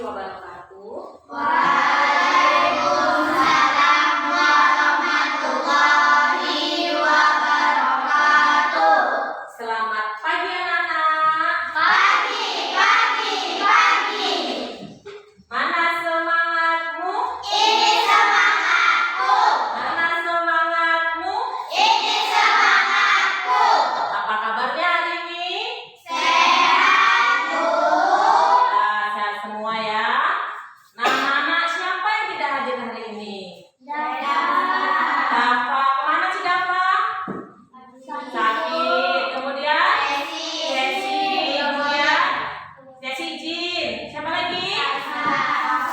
wabarakatuh. Waalaikumsalam warahmatullahi wabarakatuh. Selamat pagi anak-anak. Pagi. Mana semangatmu? Ini semangatku. Mana semangatmu? Ini semangatku. Apa kabarnya hari ini? Sehat, Bu. Sehat semua ya. Nah, anak-anak siapa yang tidak hadir hari ini? Dafa. Kemana sih Dafa? Sakit. Kemudian Desi. Kemudian Desi izin. Siapa lagi?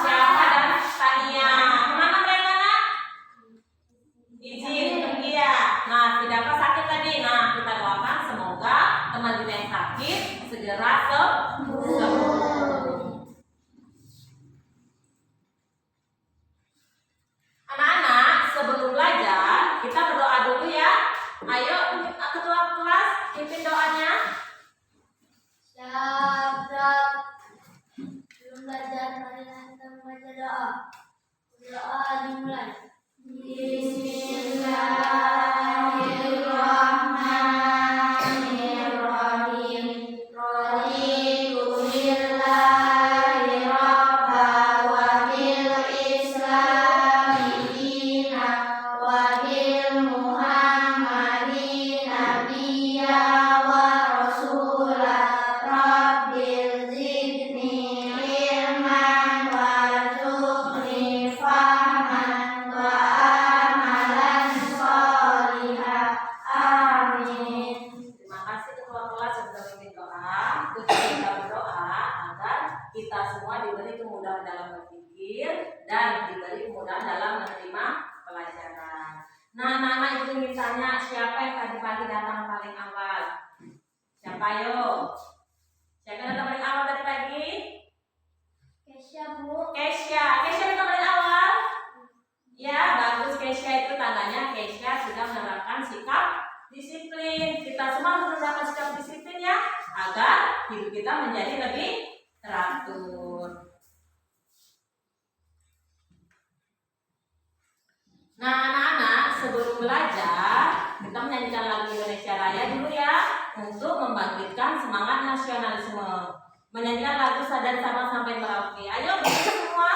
Siapa dan Tania. Kemana mereka nak? Izin pergi ya. Nah, tidak apa sakit tadi. Nah, kita doakan semoga teman kita yang sakit segera sembuh. Anak-anak, sebelum belajar kita berdoa dulu ya. Ayo, ketua kelas pimpin doanya. Syabat. Belum belajar, mari kita membaca doa. Doa dimulai. Bismillahirrahmanirrahim. Raditu billahi rabba wa bil islami dina wa bil muhammadin nabiyya wa rasula. Rabbil zidni ilman warzuqni fahman wa amalan sholihah. Amin. Terima kasih ketua kelas yang sudah memimpin doa. Kita berdoa agar kita semua diberi kemudahan dalam berpikir dan diberi kemudahan dalam menerima pelajaran. Nah, anak-anak itu ingin tanya siapa yang tadi pagi datang paling awal? Siapa yo? Siapa yang datang paling awal tadi pagi? Kesya, Bu. Kesya. Kesya datang paling awal? Ya, bagus. Kesya itu tandanya Kesya sudah menerapkan sikap disiplin. Kita semua harus menerapkan sikap disiplin ya, agar hidup kita menjadi lebih teratur. Nah, anak-anak, sebelum belajar kita menyanyikan lagu Indonesia Raya dulu ya, untuk membangkitkan semangat nasionalisme. Menyanyikan lagu Sadar Sabang sampai Merauke. Ayo semua.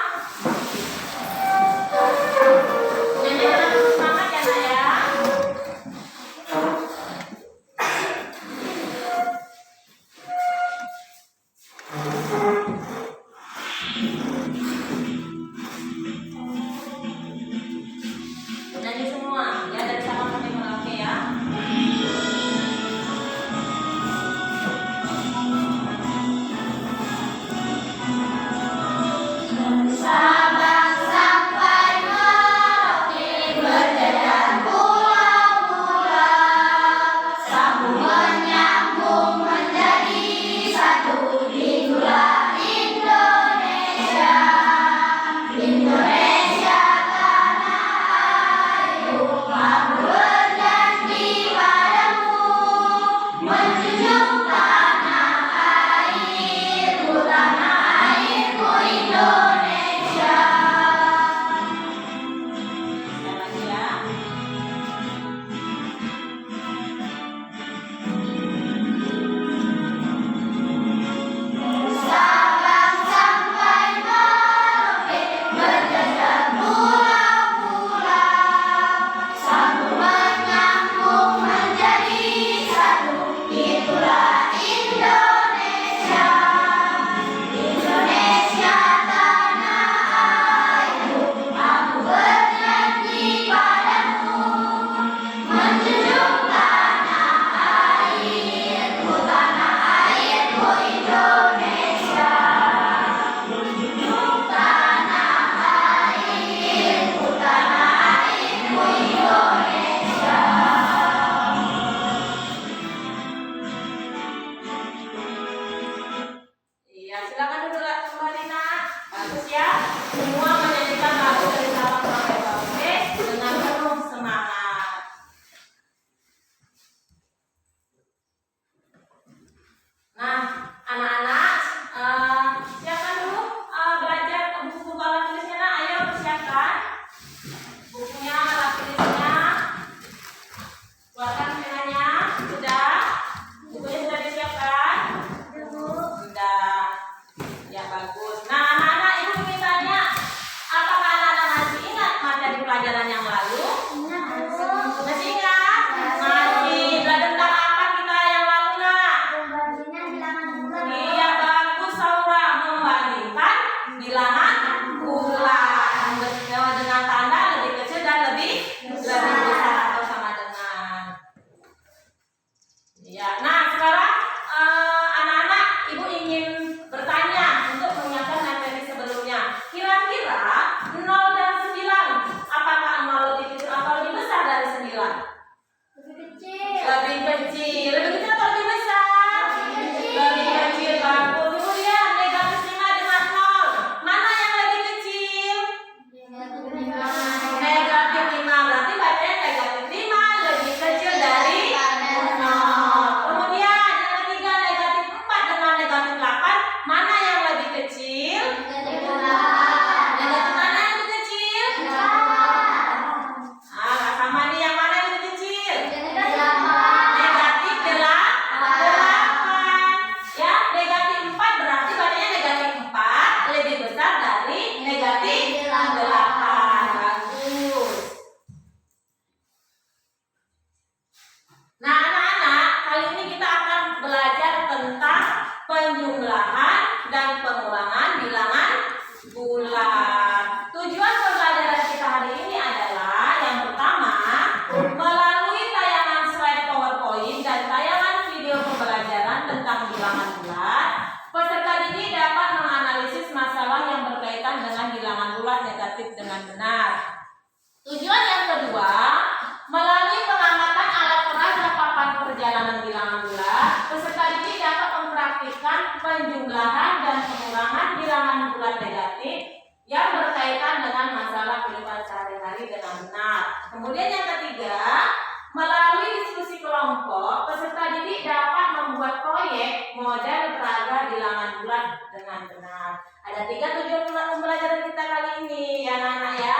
Nyanyikan lagu semangat ya nak ya. Nyanyi semua ya, dari Sabang sampai Merauke ya. penjumlahan dan pengurangan bilangan bulat. Tujuan pembelajaran kita hari ini adalah yang pertama, melalui tayangan slide PowerPoint dan tayangan video pembelajaran tentang bilangan bulat, peserta didik dapat menganalisis masalah yang berkaitan dengan bilangan bulat negatif dengan benar. Tujuan yang kedua, melalui pengamatan alat peraga papan perjalanan bilangan bulat, peserta didik dapat mempraktikkan penjumlahan dan pengurangan bilangan bulat negatif yang berkaitan dengan masalah kehidupan sehari-hari dengan benar. Kemudian yang ketiga, melalui diskusi kelompok, peserta didik dapat membuat proyek model peraga bilangan bulat dengan benar. Ada 3 tujuan pembelajaran kita kali ini ya anak-anak ya.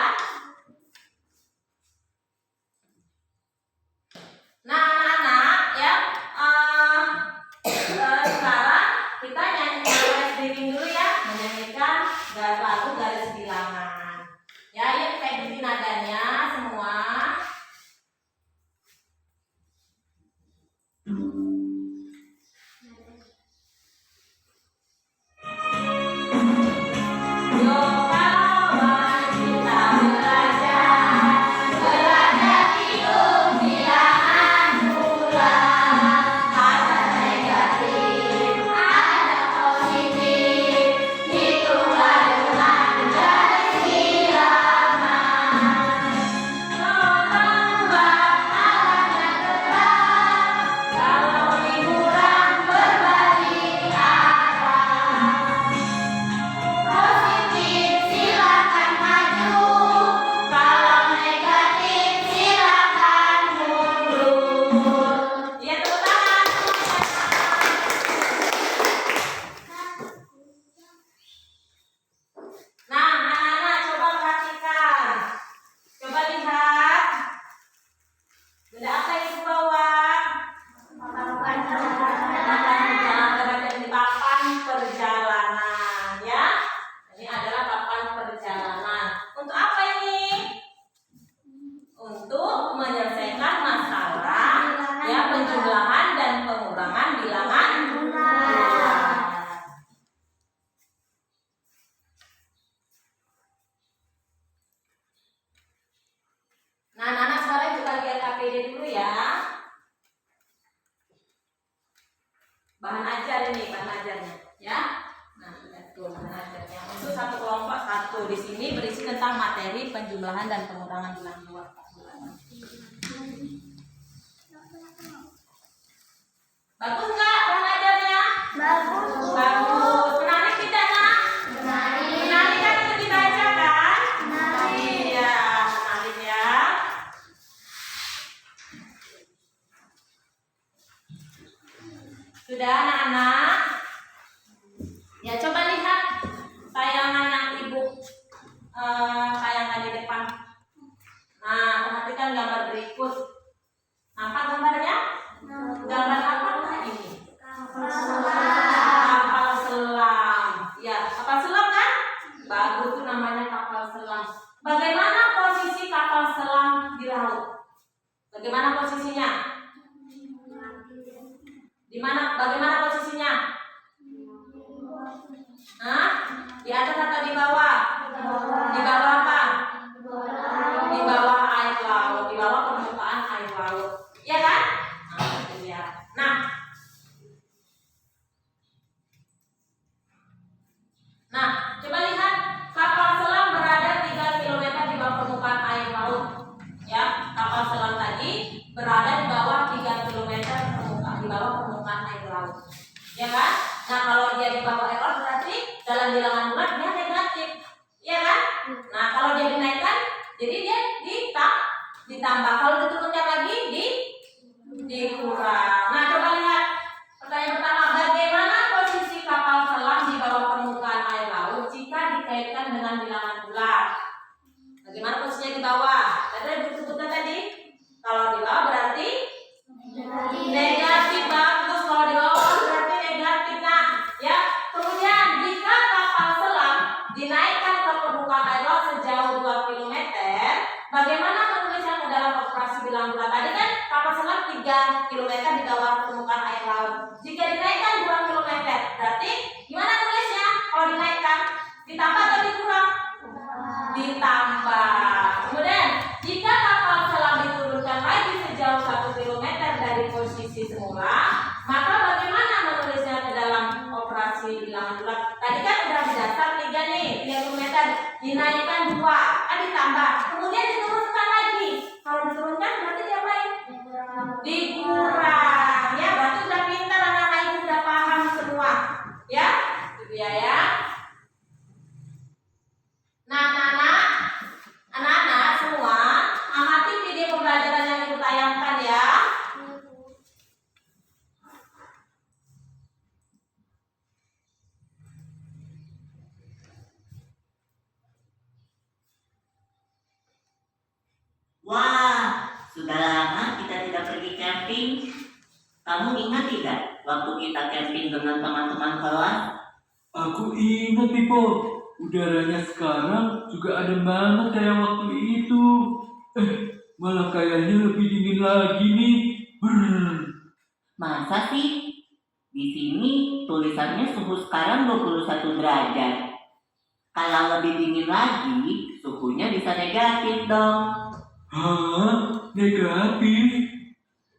Nah anak-anak ya, sekarang kita nyanyi garis reading dulu ya, menyanyikan lagu garis bilangan. Ya, yuk kita ikuti nadanya semua. Bahan ajar ini, bahan ajarnya, ya. Nah, itu bahan ajarnya. Untuk satu kelompok satu. Di sini berisi tentang materi penjumlahan dan pengurangan bilangan bulat. Bagus nggak bahan ajarnya? Bagus. Bagus. Menarik tidak nak? Menarik. Menarik kan itu dibaca kan? Menarik. Iya, menarik ya. Sudah anak-anak? Ya coba lihat tayangan yang ibu tayangkan di depan. Nah, perhatikan gambar berikut. Nampak gambarnya? Gambar apa nah ini? Kapal selam. Ya, kapal selam kan? Bagus tuh namanya kapal selam. Bagaimana posisi kapal selam di laut? Bagaimana posisinya? Bagaimana posisinya? Hah? Di atas atau di bawah? Di bawah apa? Di bawah air laut, di bawah permukaan air laut. Iya kan? Nah, itu dia. Nah, coba lihat kapal selam berada 3 km di bawah permukaan air laut. Ya, kapal selam tadi berada di bawah 3 km di bawah permukaan air laut. Ya kan? Nah, kalau dia di bawah air laut berarti dalam bilangan bulat dia negatif. Ya kan? Nah, kalau dia dinaikkan jadi dia ditambah. Kalau diturunkan lagi dikurang. Nah, coba lihat pertanyaan pertama, bagaimana posisi kapal selam di bawah permukaan air laut jika dikaitkan dengan bilangan bulat? Bagaimana posisinya di bawah? Tadi disebutkan tadi, kalau di bawah berarti negatif. Bagus, kalau di bawah berarti negatif. Nah, ya. Kemudian bilangan bulat. Tadi kan udah di dasar 3 nih, 30 meter. Dinaikkan 2, kan ditambah. Kemudian diturunkan lagi. Kalau diturunkan berarti diapain? Dikurang. Ya, berarti udah pintar anak-anak ibu, udah paham semua. Ya, itu ya. Nah, anak-anak semua amati video pembelajaran yang ibu tayangkan ya. Wah, sudah lama kita tidak pergi camping. Kamu ingat tidak waktu kita camping dengan teman-teman kelas? Aku ingat, Pipo. Udaranya sekarang juga adem banget kayak waktu itu. Malah kayaknya lebih dingin lagi nih. Brrr. Masa sih? Di sini tulisannya suhu sekarang 21 derajat. Kalau lebih dingin lagi, suhunya bisa negatif dong. Hah? Negatif?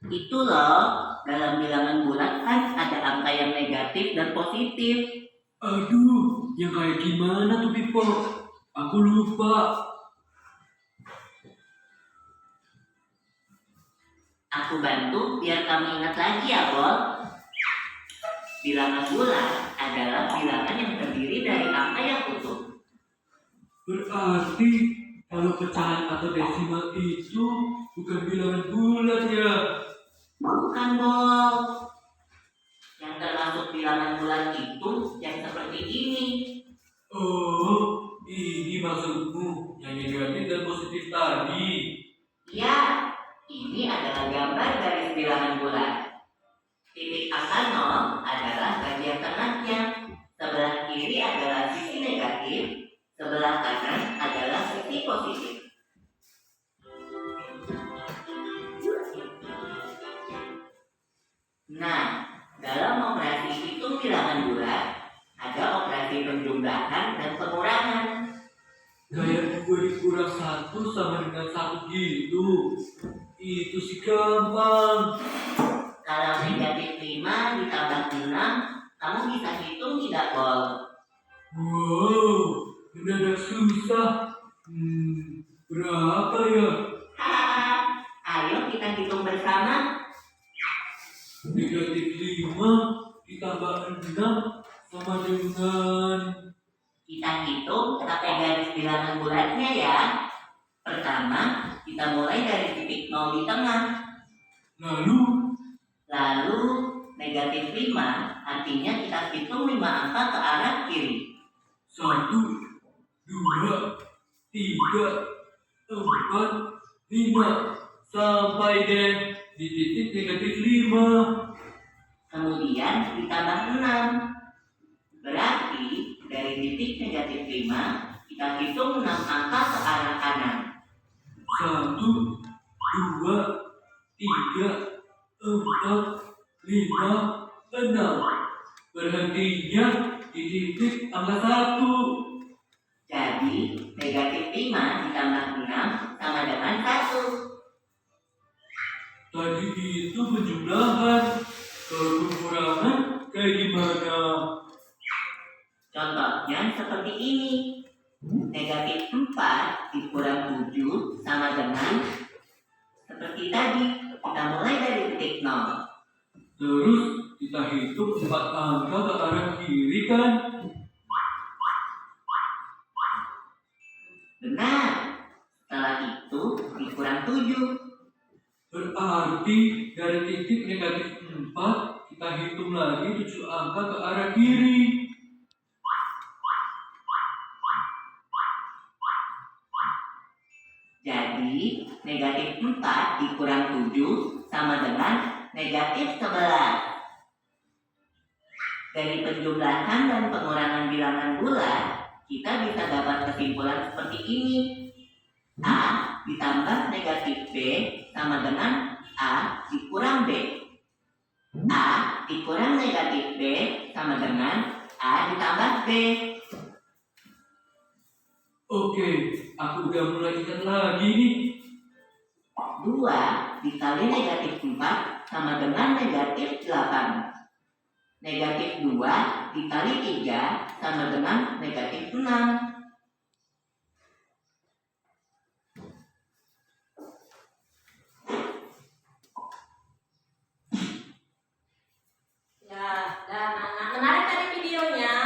Itu loh, dalam bilangan bulat kan ada angka yang negatif dan positif. Aduh, yang kayak gimana tuh, Pipo? Aku lupa. Aku bantu biar kamu ingat lagi ya, Bol. Bilangan bulat adalah bilangan yang terdiri dari angka yang utuh. Berarti kalau pecahan atau desimal itu bukan bilangan bulat ya? Bukan, Bol. Yang termasuk bilangan bulat itu yang seperti ini. Oh, ini maksudmu yang negatif dan positif tadi. Ya, ini adalah gambar garis bilangan bulat. Titik angka 0 adalah bagian tengahnya. Sebelah kiri adalah sisi negatif, sebelah kanan adalah sisi positif. Nah, dalam operasi hitung bilangan bulat, ada operasi penjumlahan dan pengurangan. Kayak 2 dikurang 1 sama dengan 1 gitu. Itu sih gampang. Kalau negatif 5 ditambah 6, kamu bisa hitung tidak, Bol? Wow, mendadak susah. Berapa ya? Hahaha, ayo kita hitung bersama. Negatif 5 ditambah 6 sama dengan... Kita hitung pakai garis bilangan bulatnya ya. Pertama, kita mulai dari titik 0 di tengah. Lalu negatif 5 artinya kita hitung 5 angka ke arah kiri. 1, 2, 3, 4, 5 sampai deh di titik negatif 5. Kemudian ditambah 6. Berarti dari titik negatif 5 kita hitung 6 angka ke arah kanan. 1, 2, 3, 4, 5, 6. Berhentinya di titik angka 1. Jadi negatif 5 ditambah 6 sama dengan 1. Tadi itu penjumlahan. Kalau pengurangan kayak gimana? Contohnya seperti ini. Negatif 4 dikurang 7 sama dengan seperti tadi. Kita mulai dari titik 0. Terus kita hitung 4 angka ke arah kiri kan? Benar. Setelah itu dikurang 7. Berarti dari titik negatif 4 kita hitung lagi 7 angka ke arah kiri. Jadi negatif 4 dikurang 7 sama dengan negatif 11. Dari penjumlahan dan pengurangan bilangan bulat, kita bisa dapat kesimpulan seperti ini. A ditambah negatif B sama dengan A dikurang B. A dikurang negatif B sama dengan A ditambah B. Oke, aku udah mulai ingat lagi nih. 2 dikali negatif 4 sama dengan negatif 8. Negatif 2 dikali 3 sama dengan negatif 6. Ya, dan anak menarik tadi videonya?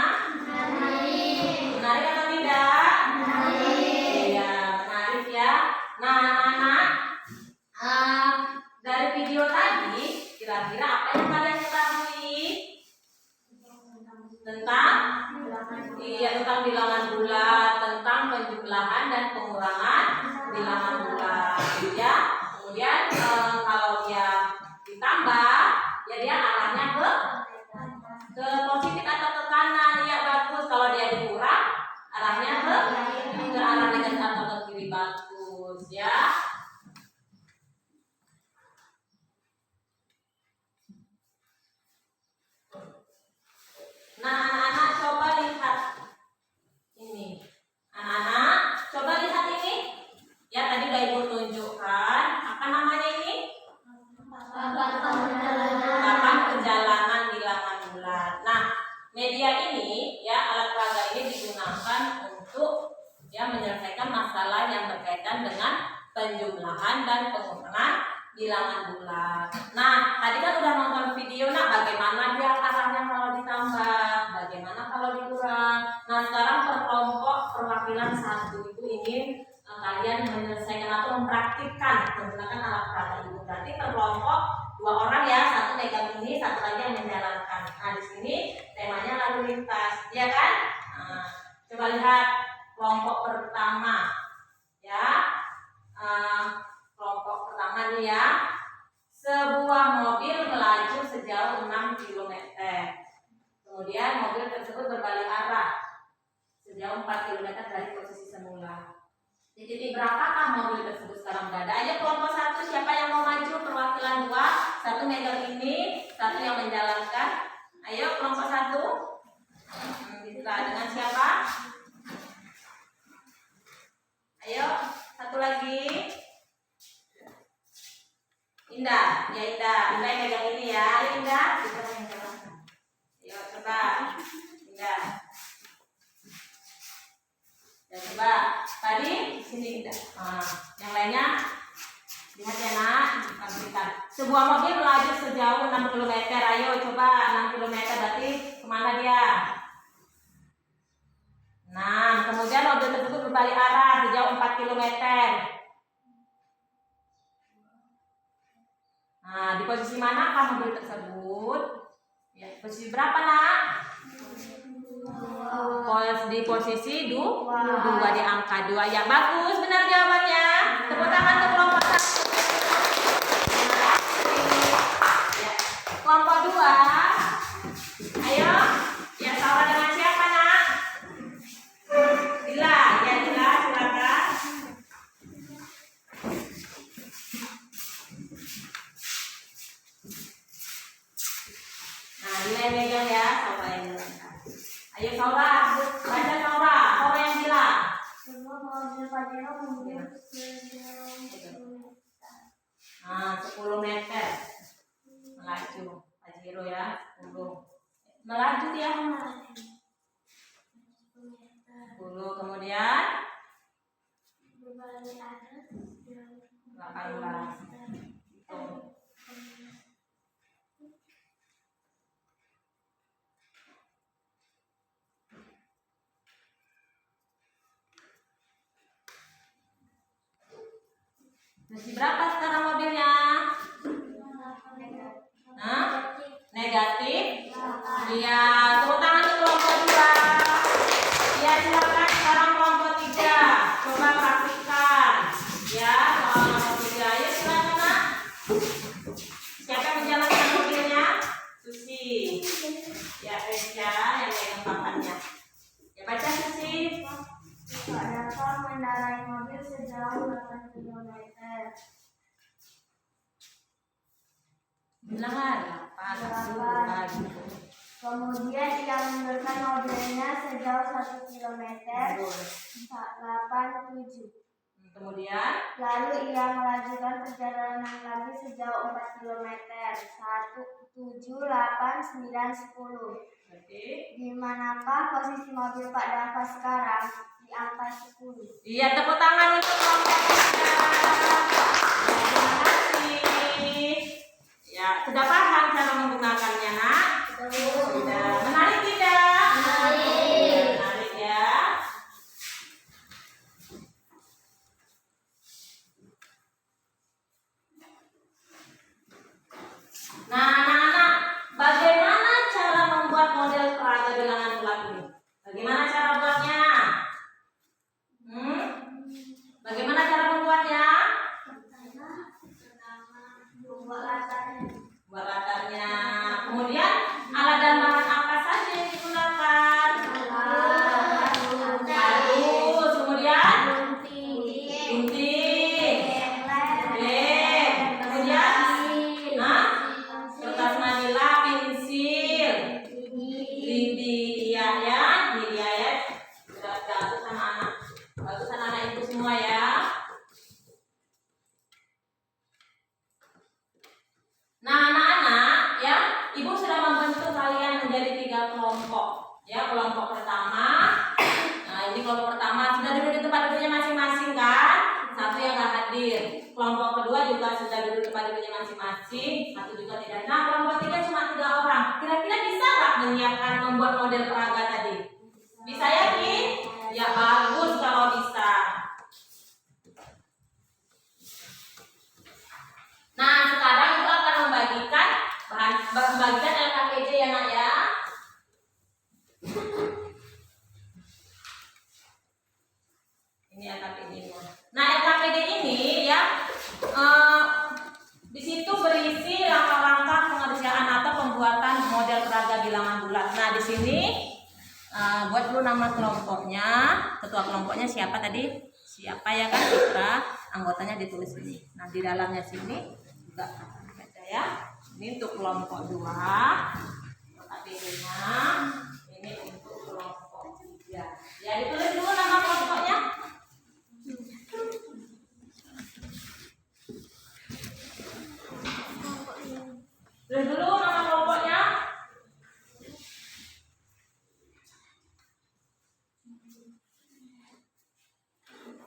Menarik atau tidak? Iya, menarik ya. Nah, anak-anak, dari video tadi, kira-kira apa yang kalian ketahui tentang? Iya, tentang bilangan bulat, tentang penjumlahan dan pengurangan bilangan bulat, ya. Kemudian kalau dia ditambah, ya dia arahnya ke positif atau ke kanan, ya bagus. Kalau dia dikurang, arahnya ke arah negatif atau ke kiri, bagus, ya. Nah, anak-anak coba lihat ini. Anak-anak coba lihat ini. Ya, tadi udah Ibu tunjukkan. Apa namanya ini? Papan perjalanan bilangan bulat. Nah, media ini, ya, alat peraga ini digunakan untuk ya menyelesaikan masalah yang berkaitan dengan penjumlahan dan pengurangan bilangan bulat. Nah, tadi kan udah nonton video, nak, bagaimana dia arahnya kalau ditambah, bagaimana kalau dikurang. Nah, sekarang per kelompok perwakilan 1 itu ingin kalian menyelesaikan atau mempraktikkan menggunakan alat peraga ini. Berarti per kelompok 2 orang ya, 1 megang ini, 1 lagi yang menjalankan. Nah, di sini temanya lalu lintas, ya kan? Nah, coba lihat kelompok pertama, ya. Kelompok pertama nih ya. Sebuah mobil melaju sejauh 6 km. Kemudian mobil tersebut berbalik arah sejauh 4 km dari posisi semula. Di titik berapakah mobil tersebut sekarang berada? Ayo kelompok 1, siapa yang mau maju? Perwakilan 2, 1 megang ini, 1 yang menjalankan. Ayo kelompok 1. Kita dengan siapa? Ayo, 1 lagi. Indah, ya Indah. Indah yang megang ini ya. Ayo Indah, kita yang jalankan. Ayo coba. Indah. Ya coba. Tadi sini Indah. Yang lainnya lihat ya nak, berikan. Sebuah mobil melaju sejauh 6 km. Ayo coba 6 km berarti kemana dia? 6. Kemudian mobil tersebut berbalik arah sejauh 4 km. Nah, di posisi manakah mobil tersebut? Ya, posisi berapa nak? Di posisi 2 di angka 2. Ya, bagus, benar jawabannya. Tepuk tangan untuk kelompok 1. Ya. Kelompok 2. Ayo, ya sama dengan siapa nak? Dila, ya Dila, silakan. Nah, Dila yang megang ya, Saura yang megang. Ayo Saura, baca Saura, Saura yang bilang. Sebuah mobil Pajero mundur sejauh 10 meter melaju Pajero ya, 10 melaju dia 10, kemudian berbalik arah 18. Masih berapa sekarang mobilnya? Negatif. Iya, tepuk tangan untuk kelompok 2. Iya, silakan sekarang kelompok 3. Coba praktikkan. Ya, soal nomor 3. Ayo silakan nak. Siapa yang menjalankan mobilnya? Susi. Ya, Resya yang megang papannya. Ya, baca Susi. tidak dapat mengendarai mobil sejauh 8 km. Bilangan 8. Kemudian ia mundurkan mobilnya sejauh 1 km. 8-7. Kemudian Lalu ia melanjutkan perjalanan lagi sejauh 4 km. 1, 7, 8, 9, 10. Berarti Di manakah posisi mobil Pak Dava sekarang? Di angka 10. iya, tepuk tangan untuk kelompok kita. Ya, terima kasih. Ya, sudah paham cara menggunakannya, Nak? Sudah. Menarik tidak? Menarik ya. Nah, anak-anak, bagaimana cara membuat model peraga bilangan bulat ini? Bagaimana cara buatnya? Bagaimana cara membuatnya? Buat latarnya. Kemudian alat dan bahan apa saja yang digunakan? Kardus, kemudian gunting, lem, kemudian kertas manila, pensil, lidi, iya ya, ini dia ya. Sudah bagus anak-anak, bagus anak-anak ibu semua ya. Nah, anak-anak ya, ibu sudah membentuk kalian menjadi 3 kelompok. Ya, kelompok pertama. Nah, ini kelompok pertama sudah duduk di tempat duduknya masing-masing kan? Satu yang nggak hadir. Kelompok kedua juga sudah duduk di tempat duduknya masing-masing. Satu juga tidak. Nah, kelompok ketiga cuma 3 orang. Kira-kira bisa nggak menyiapkan membuat model peraga tadi? Bisa ya, Ki? Ya bagus kalau bisa. Nah, sekarang ibu akan membagikan LKPD ya, Nak ya. Ini LKPD. Nah, LKPD ini ya di situ berisi langkah-langkah pengerjaan atau pembuatan model peraga bilangan bulat. Nah, di sini buat dulu nama kelompoknya, ketua kelompoknya siapa tadi? Siapa ya kan? Kita anggotanya ditulis ini. Nah, di dalamnya sini juga ada ya. Ini untuk kelompok 2, LKPD-nya. Ini untuk kelompok 3. Ya, ditulis dulu nama kelompoknya. Tulis dulu nama kelompoknya.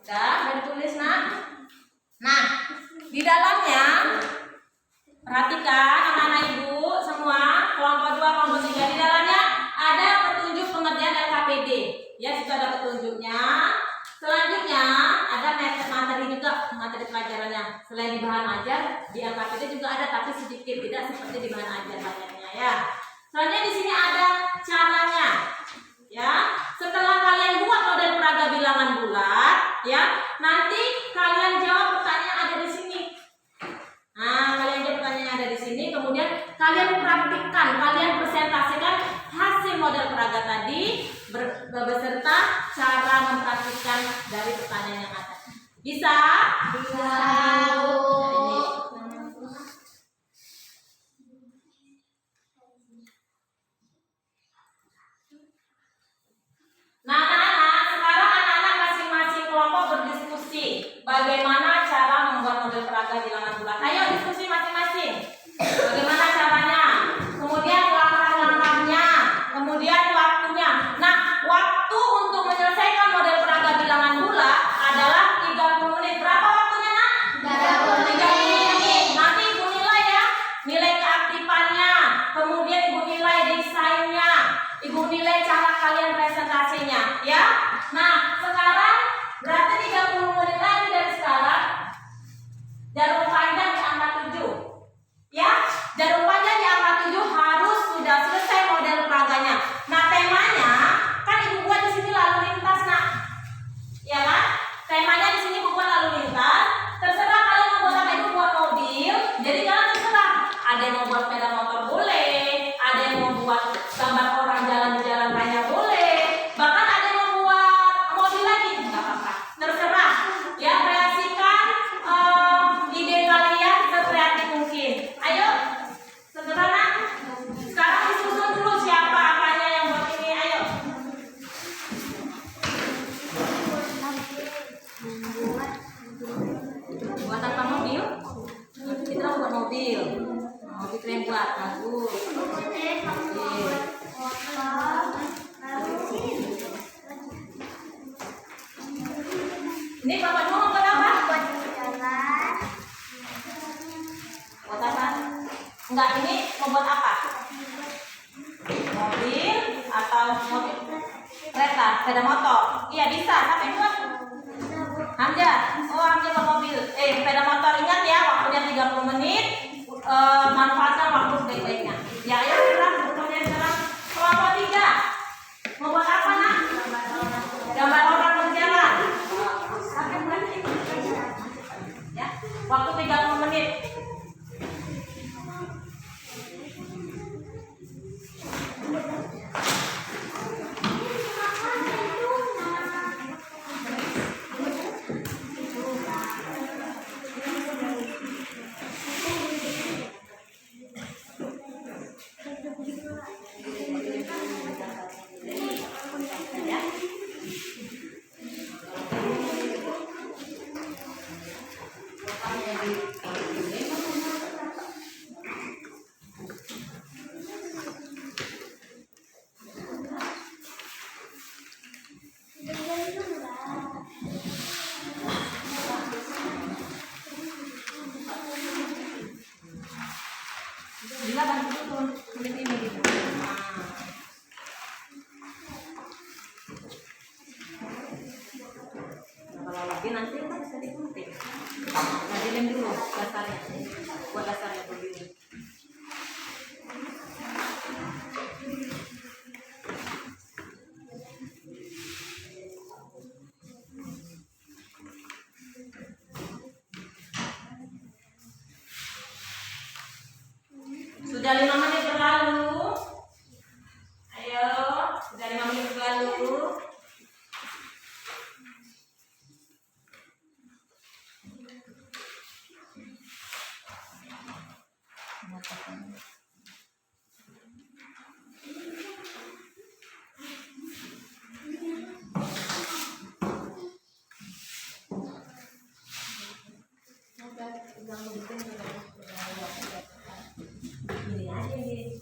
Udah ditulis, Nak. Nah, di dalamnya perhatikan anak-anak ibu semua, kelompok 2, kelompok 3, di dalamnya ada petunjuk pengerjaan LKPD. Ya, situ ada petunjuknya. Selanjutnya ada materi juga, materi pelajarannya. Selain di bahan ajar, di LKPD juga ada, tapi sedikit, tidak seperti di bahan ajar banyaknya ya. Selanjutnya di sini ada caranya. Ya, setelah kalian buat model peraga bilangan bulat, ya, nanti kalian jawab pertanyaan yang ada di sini. Nah, kalian jawab pertanyaan yang ada di sini, kemudian kalian praktikkan, kalian presentasikan hasil model peraga tadi beserta cara mempraktikkan dari pertanyaan yang ada. Bisa? Bisa. Nah, anak-anak, sekarang anak-anak masing-masing kelompok berdiskusi bagaimana cara membuat model peraga bilangan bulat. Ayo diskusi masing-masing. Bagaimana caranya? Kemudian langkah-langkahnya, kemudian waktunya. Nah, waktu untuk menyelesaikan model peraga bilangan bulat adalah 30 menit. Berapa waktunya, Nak? 30 menit. Ini bapakmu mau buat apa? Buat jalan. Buat apa? Enggak, ini mau buat apa? Mobil atau mobil? Kereta, sepeda motor. Iya bisa, sampai buat. Hamzah, oh Hamzah buat mobil. Sepeda motor, ingat ya, waktunya 30 menit. Manfaatkan waktu sebaik-baiknya. Ya, ayo gerak, kemudian sekarang kelompok 3. Mau buat apa nak? Gambar orang berjalan. Ya, waktu 30 menit. Bila bantu dulu, ini gitu. Nah, kalau lagi nanti kan bisa digunting. Nah, dilem dulu dasarnya, buat dasarnya begini. Sudah 5 menit berlalu. Ayo, sudah 5 menit berlalu. Ini aja ini.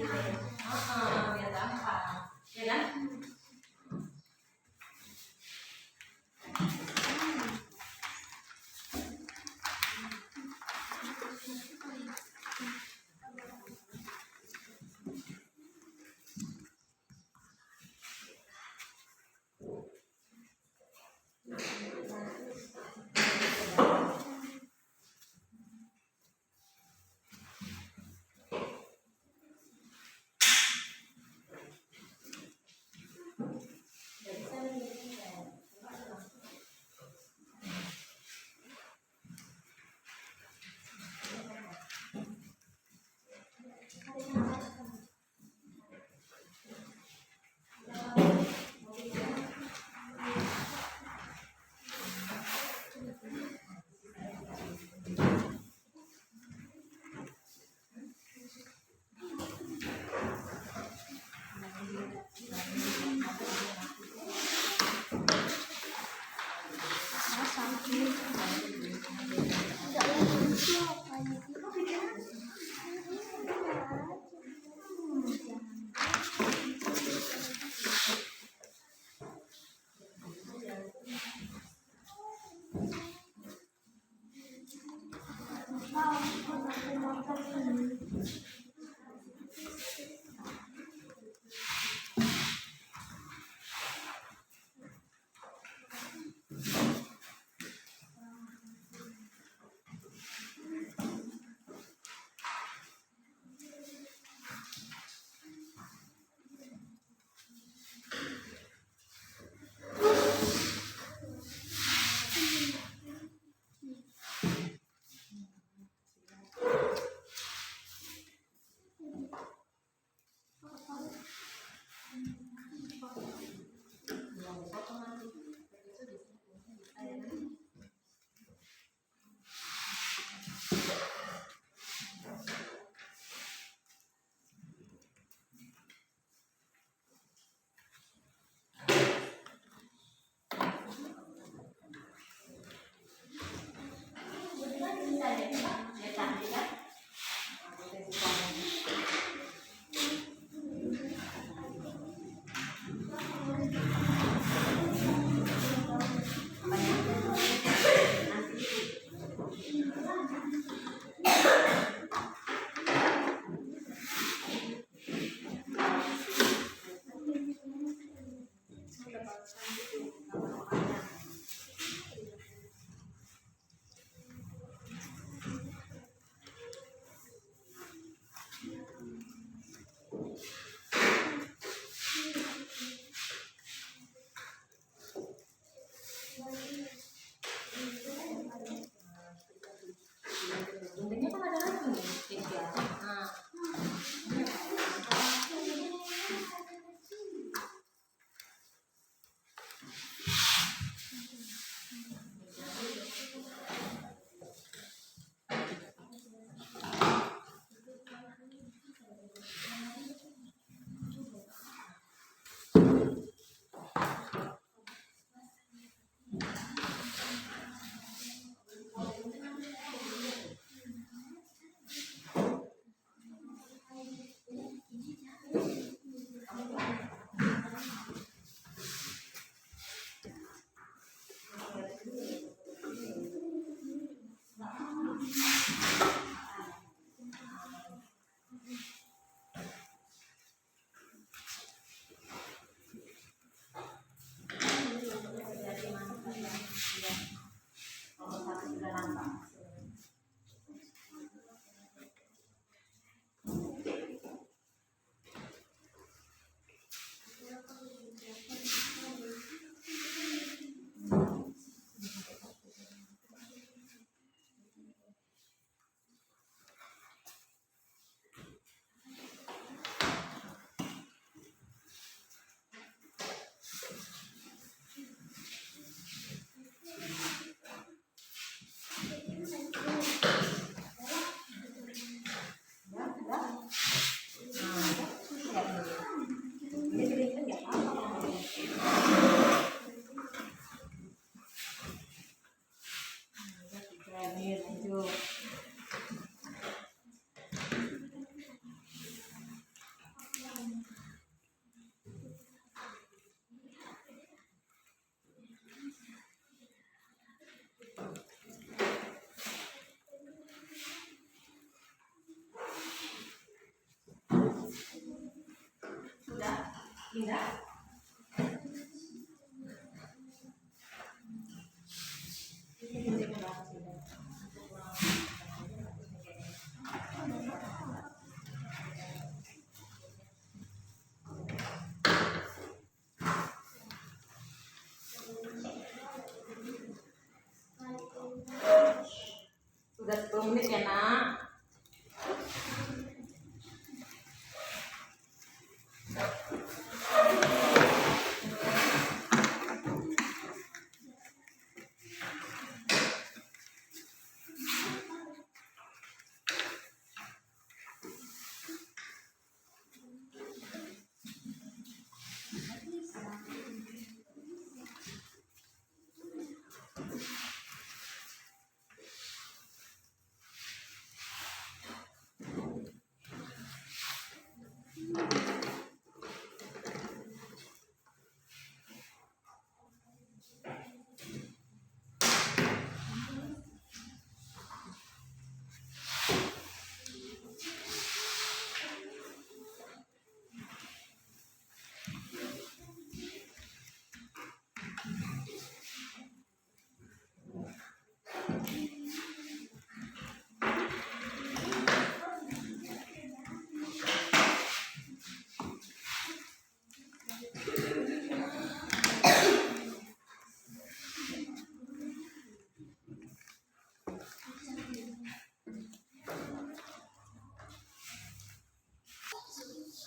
Biar gampang. Ya kan? Indah. Sudah 10 menit ya nak.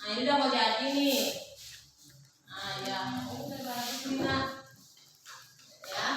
Nah, ini udah mau jadi nih. Nah, ya, udah bagus nih nak. Ya.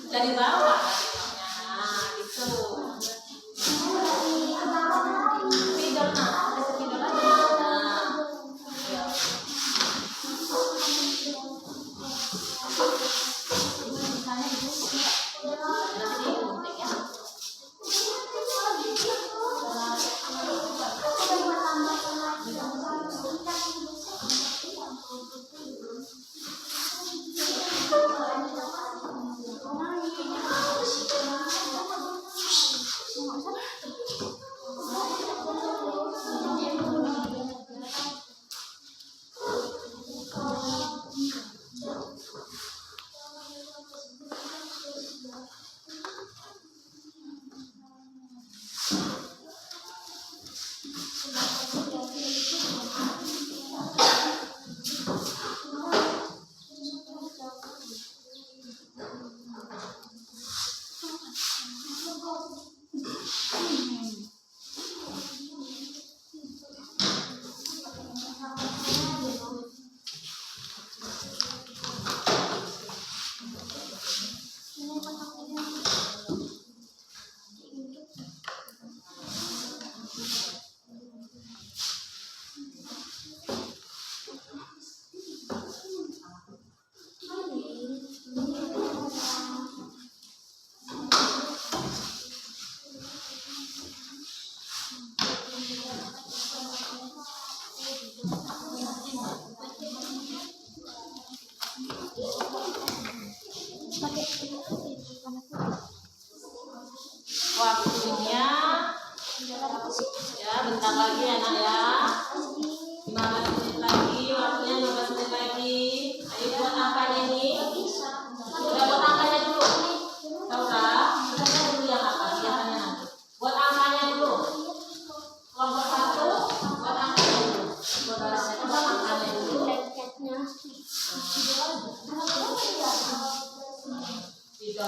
Dari bawah nah gitu spidol nah ada spidol aja nah ya. Misalnya itu nasi gunting ya. Waktunya ya bentar lagi ya nak ya 15 menit lagi waktunya 15 menit lagi. Ayo buat angkanya nih udah buat angkanya dulu Saudara kita dulu yang apa biasanya nanti buat angkanya dulu kelompok 1 buat angkanya dulu saudaranya buat angkanya dulu tiga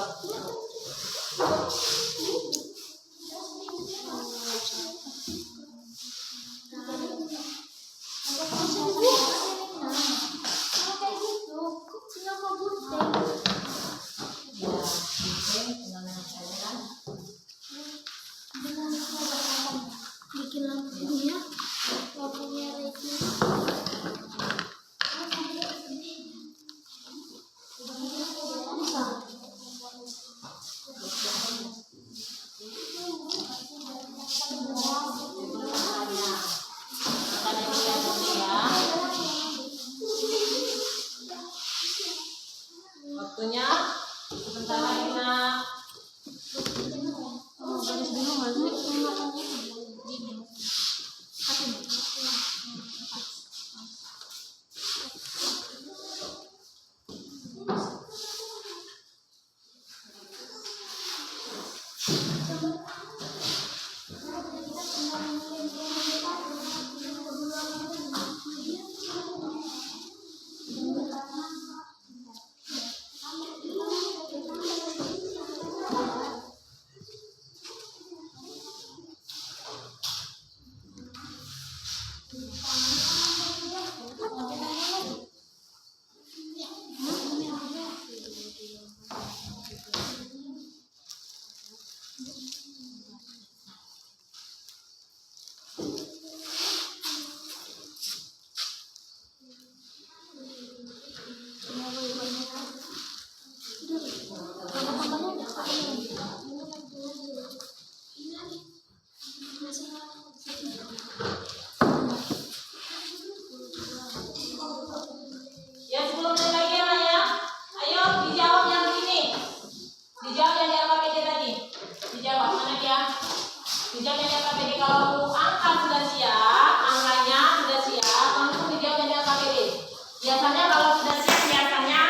kalau angka sudah siap, angkanya sudah siap, langsung dijawab dengan KPD. Biasanya kalau sudah siap, biasanya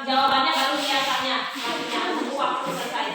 jawabannya baru biasanya. Artinya tunggu waktu selesai.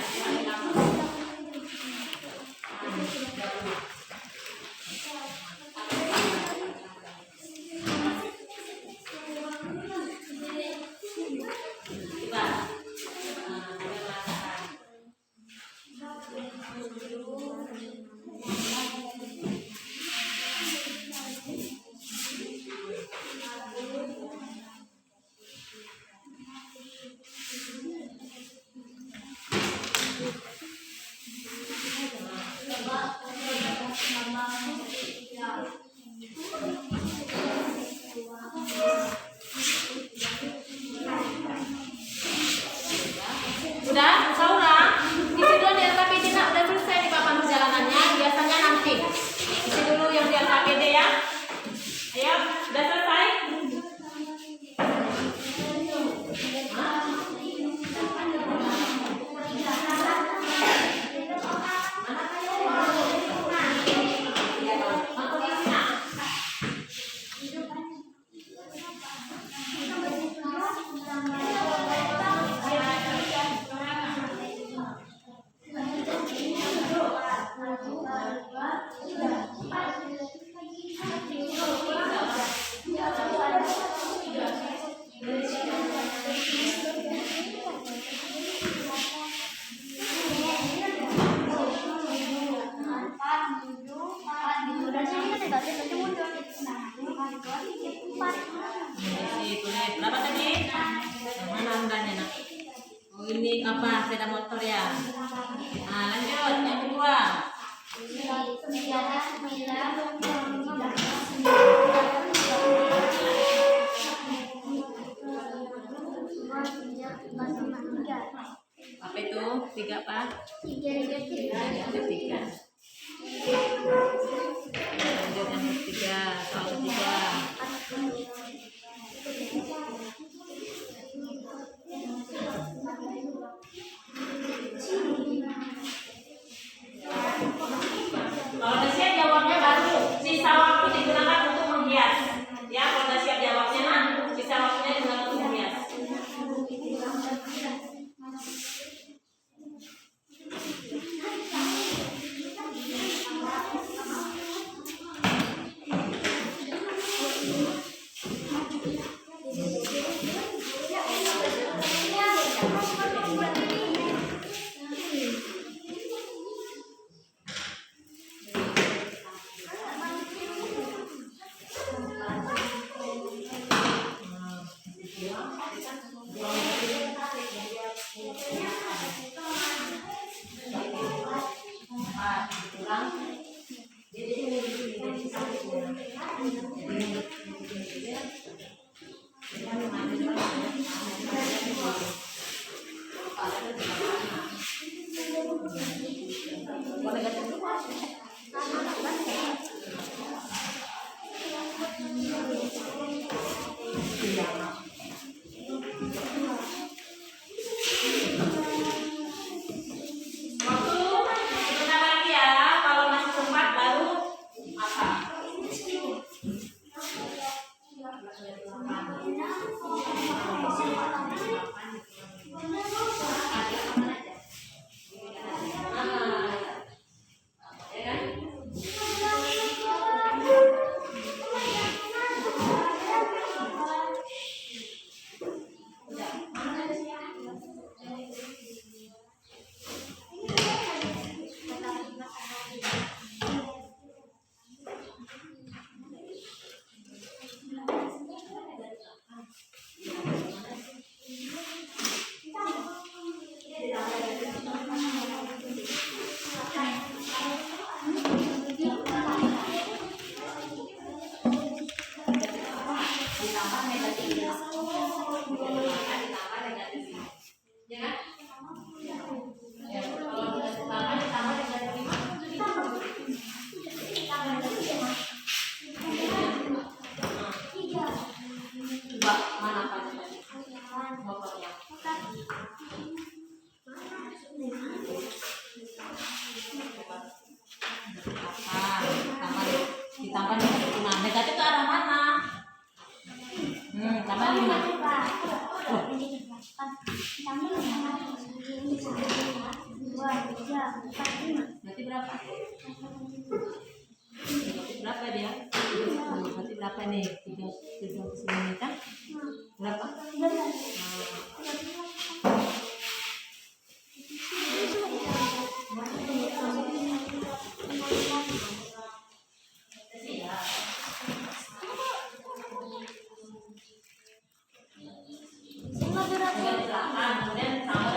Udah, Saura, isi dulu di LKPD nak, udah selesai di papan perjalanannya. Biasanya nanti isi dulu yang di LKPD ya. Ayo, udah selesai. Berapa tadi? Mana undangnya nak? Oh ini apa? Sepeda motor ya. Nah lanjut yang kedua. Apa itu? 3 apa? 3. Lanjut yang ketiga, soal ketiga. Kalau udah siap jawabnya baru sisa waktu digunakan untuk menghias. Ya, kalau udah siap jawabnya nah, sisa waktunya digunakan untuk menghias. Ditambah negatif 6. Negatif ke arah mana? Tambah 5. Berarti berapa? Berapa dia? Berarti berapa nih? 3 kan? Berapa? Kemudian tambah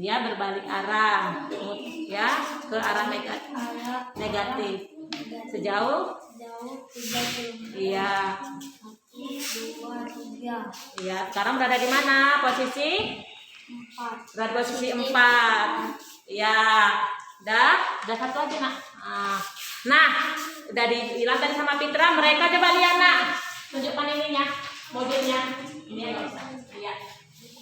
dia berbalik arah, ya, ke arah negatif. Sejauh? Sejauh 3 km. Iya. 1, 2, 3, Iya. Sekarang berada di mana? Posisi? 4. Berada posisi 4. Iya. Udah satu aja nak. Nah, udah dibilang tadi sama Fitra. Mereka coba lihat nak. Tunjukkan ininya, modelnya. Ini ya nggak usah. Lihat.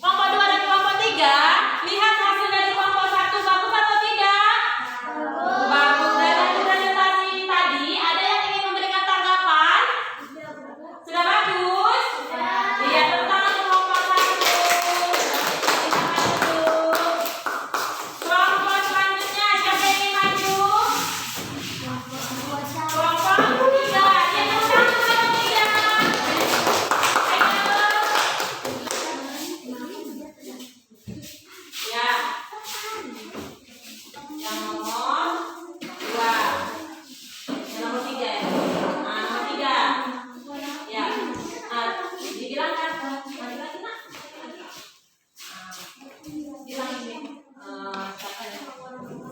Kelompok 2 dan kelompok 3. Lihat hasil dari kelompok 1 bagus atau tidak? Bagus. Dari presentasi tadi ada yang ingin memberikan tanggapan? Sudah bagus? Iya, tepuk tangan untuk kelompok 1. Kelompok selanjutnya siapa yang ingin maju? Kelompok 3. Yang tepuk tangan untuk kelompok 3. Ayo. Ya. Yang nomor 2. Yang nomor 3 ya. Nomor 3. Ya. Dibilang kan mari lagi nak. Bilang ini. Siapa ya?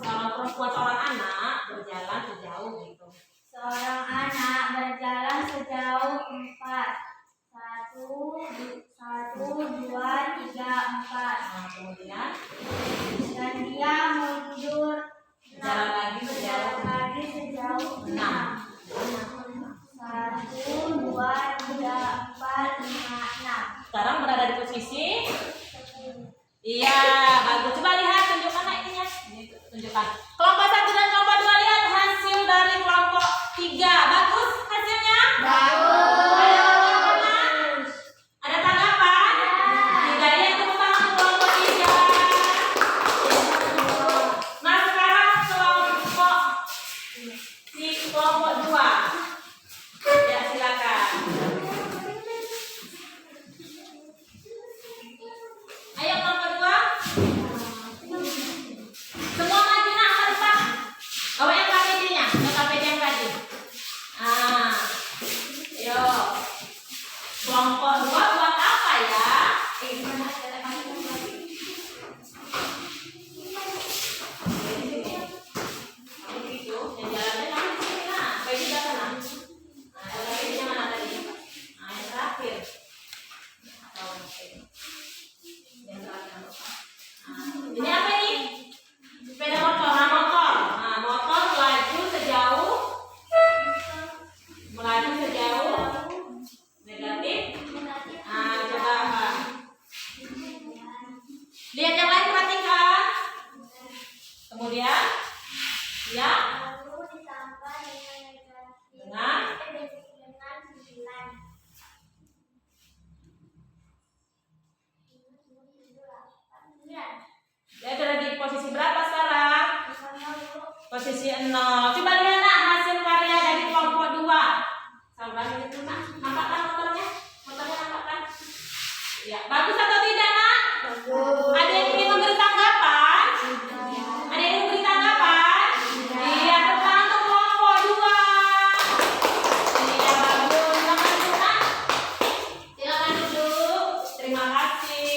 Kalau perempuan seorang anak berjalan sejauh gitu. Seorang anak berjalan sejauh 4. 1, 2, 3, 4. Kemudian Dan dia mundur jalan lagi sejauh sejauh 6. 6. 1, 2, 3, 4, 5, 6. Sekarang berada di posisi. Iya, bagus. Coba lihat, tunjukkan nak ininya. Ini tunjukkan. Kelompok 1 dan kelompok 2 lihat hasil dari kelompok 3. Bagus hasilnya? Ada tanggapan? Ada tanggapan? Tidak, ya tepuk tangan untuk kelompok 3. Nah, sekarang kelompok 2. Ya, silakan. Ayo kelompok 2. Semua maju nak ke depan. Bawa yang KPD-nya, KPD yang tadi. Ayo. Kelompok 2 buat apa ya? Gimana ada kami lagi? Kamu gitu, yang jalannya kamu di sini nak. Kayak di sana. Yang KPD-nya mana tadi? Yang terakhir. Yang terakhir. Ini apa ini? Sepeda motor. Nah, motor melaju sejauh negatif. Coba apa? Lihat yang lain, perhatikan. Kemudian, ya, Lalu ditambah dengan dengan 9. dia berada di posisi berapa sekarang? Posisi 0. Coba lihat nak hasil karya dari kelompok 2. Sabar itu nak. Nampakkan motornya? Motornya nampakkan? Ya, bagus atau tidak nak? Ada yang ingin memberi tanggapan? Ada yang memberi tanggapan? Iya, tepuk tangan untuk kelompok 2. Iya, bagus. Silakan dulu nak. Silakan duduk. Terima kasih.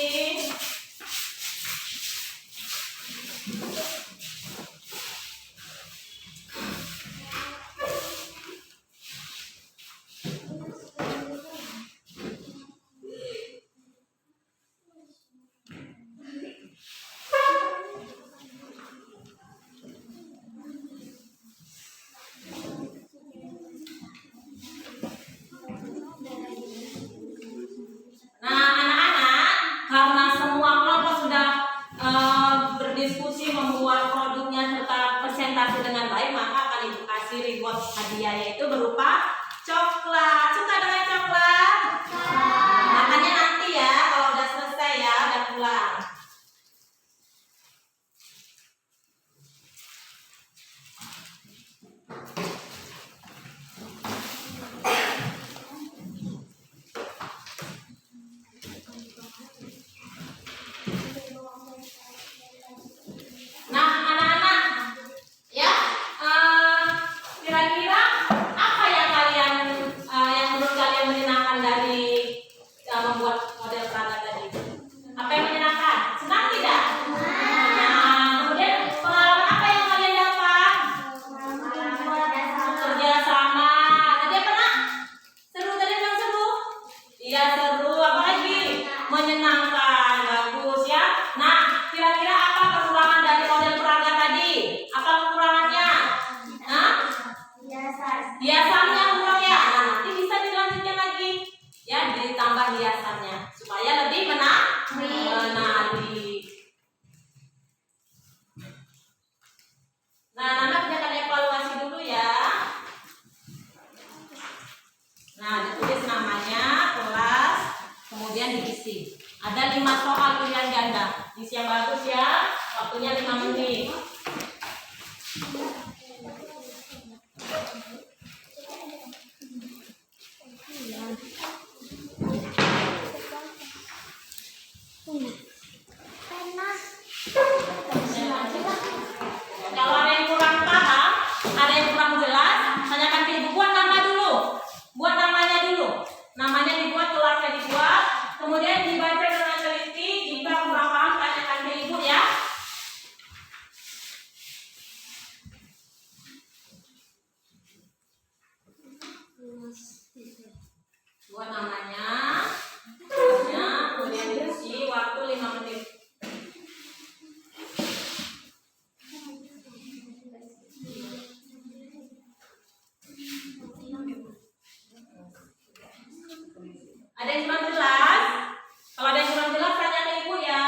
Nah, anak-anak, karena semua kelompok sudah berdiskusi membuat produknya serta presentasi dengan baik, maka akan ibu kasih reward hadiah, yaitu berupa coklat. Suka dengan coklat? Makanya nanti ya, kalau udah selesai ya, udah pulang. Nah, anak-anak, ya, kira-kira apa yang yang menurut kalian menyenangkan dari membuat model peraga tadi? Apa yang menyenangkan? Senang tidak? Senang. ada 5 soal pilihan ganda. Isi yang bagus ya. Waktunya 5 menit. Kalau ada yang kurang paham, ada yang kurang jelas, tanyakan ke ibu. Buat nama dulu. Buat namanya dulu. Namanya dibuat, kelasnya dibuat, kemudian dibaca dengan teliti. Jika kurang paham, tanyakan ke ibu ya. Buat namanya, kemudian diisi waktu 5 menit. Ada yang kurang jelas? Kalau ada yang kurang jelas, tanya ke ibu ya.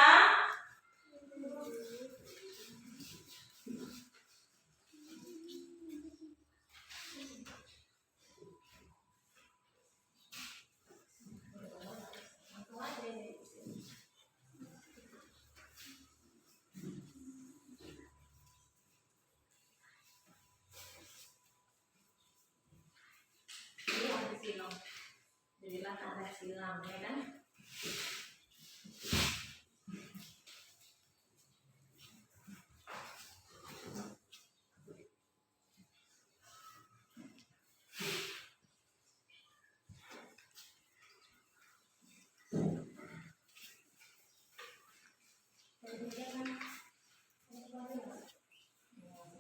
Ini ada silang. Jadilah ada silang, ya kan?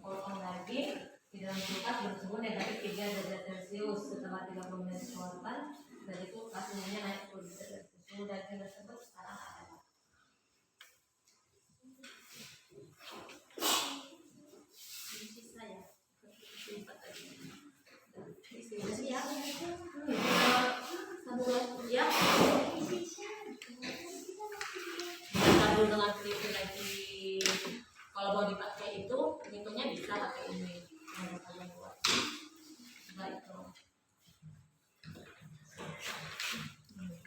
Potong lagi di dalam kulkas bersuhu negatif 3 derajat Celcius. Setelah 30 menit dikeluarkan dari kulkas, suhunya naik 10 derajat. Suhu daging tersebut sekarang adalah sisa ya. Ya. Dulu dengan teliti lagi. Kalau mau dipakai itu, hitungnya bisa pakai ini. Yang kalian buat. Nah itu.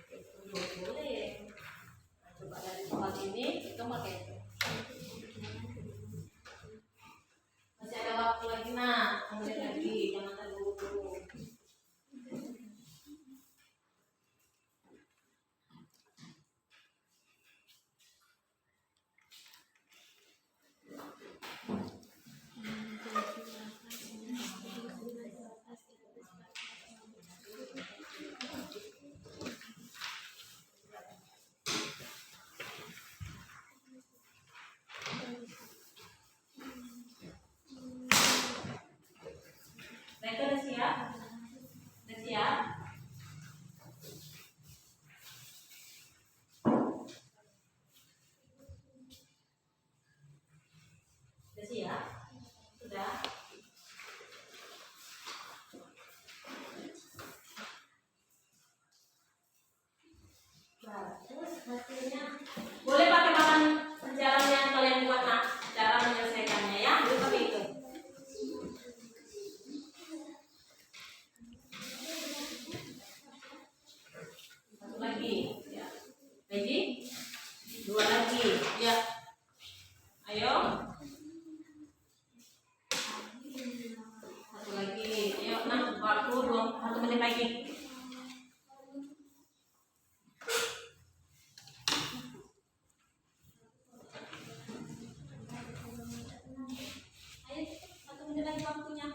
Itu boleh. Nah, coba dari soal ini, itu pakai itu. Masih ada waktu lagi nak. Kemudian lagi, jangan terburu-buru. Mereka udah siap? Udah siap? Udah siap? Sudah? Bagus hasilnya. Boleh pakai bahan jalan yang kalian buat nak. Cara menyelesaikannya ya. Boleh pakai itu. Satu lagi. Ya. Ready? 2 lagi. Ya. Ayo. Satu lagi. Ayo, nah, waktu 1 menit lagi. Ayo, 1 menit lagi waktunya.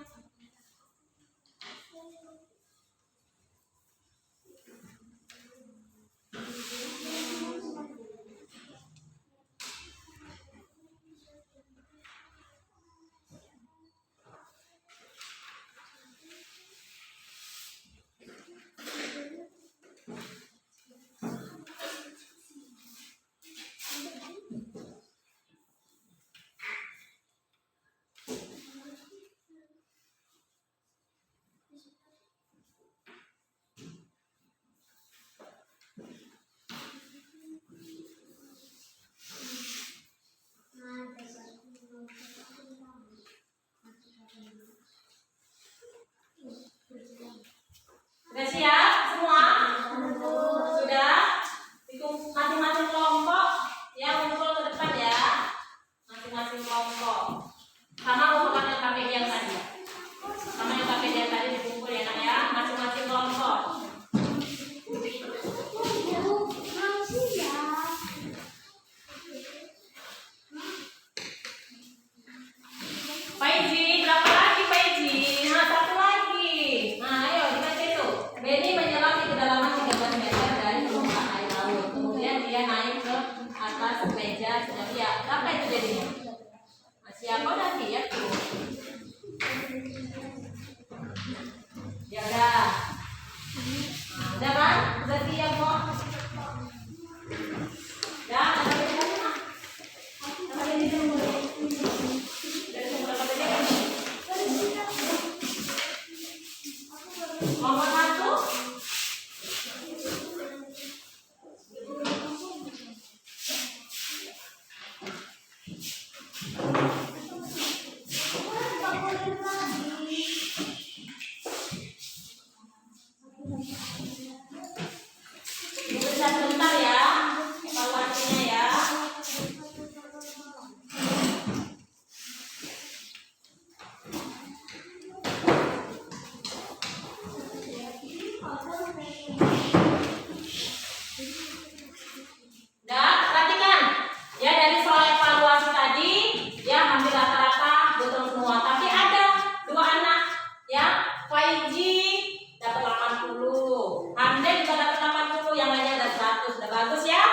Nomor 1. Bisa sebentar ya, evaluasinya ya. Dan perhatikan, ya dari soal evaluasi tadi, ya hampir rata-rata betul semua. Tapi ada 2 anak, ya, Faiji dapat 80, Hamdan juga dapat 80, yang lainnya ada 100, udah bagus ya.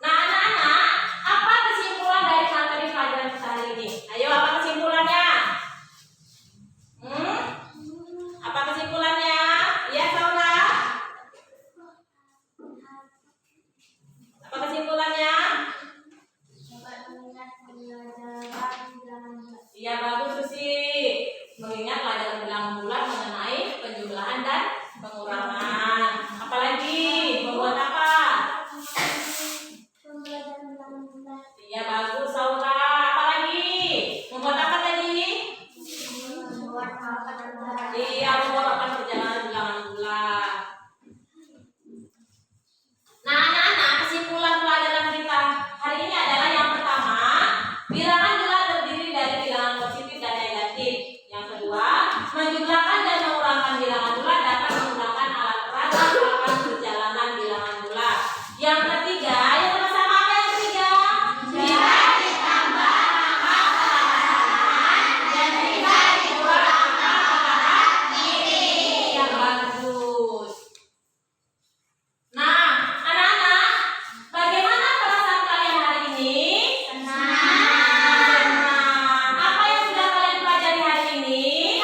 Nah anak-anak, apa kesimpulan dari materi pelajaran kita hari ini? Ayo, apa kesimpulannya? Apa kesimpulannya? Ya, Saura? Apa kesimpulannya? Iya, bagus Susi. Mengingat pelajaran bilangan bulat mengenai penjumlahan dan pengurangan. Apalagi membuat apa? Iya, bagus Saura. Apalagi membuat apa tadi? Iya, membuat perjalanan bilangan bulat. Nah, anak-anak, kesimpulan pelajaran kita hari ini adalah yang pertama, bilangan bulat terdiri dari bilangan positif dan negatif. Yang kedua, menjumlahkan dan mengurangkan bilangan bulat dapat menggunakan alat peraga dalam perjalanan bilangan bulat. Yang ketiga, ayo sama-sama apa yang ketiga? Bila ditambah maka perhatian dan bila dikurang maka perhatian ini. Yang bagus. Nah, anak-anak, bagaimana perasaan kalian hari ini? Senang. Apa yang sudah kalian pelajari hari ini?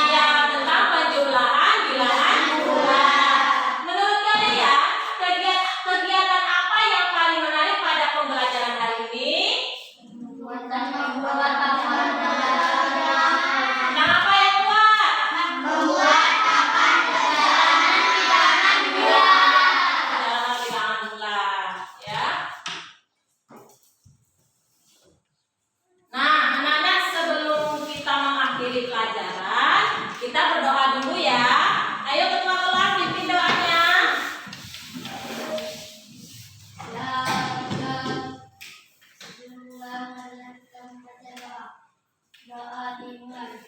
Iya, tentang penjumlahan bilangan bulat. Menurut kalian, kegiatan apa yang paling menarik pada pembelajaran hari ini? Nah, apa yang kuat? Perjalanan bilangan bulat, ya. Nah, anak-anak, sebelum kita mengakhiri pelajaran, kita berdoa dulu ya. Ayo ketua kelas pimpin doanya. Doa dimulai.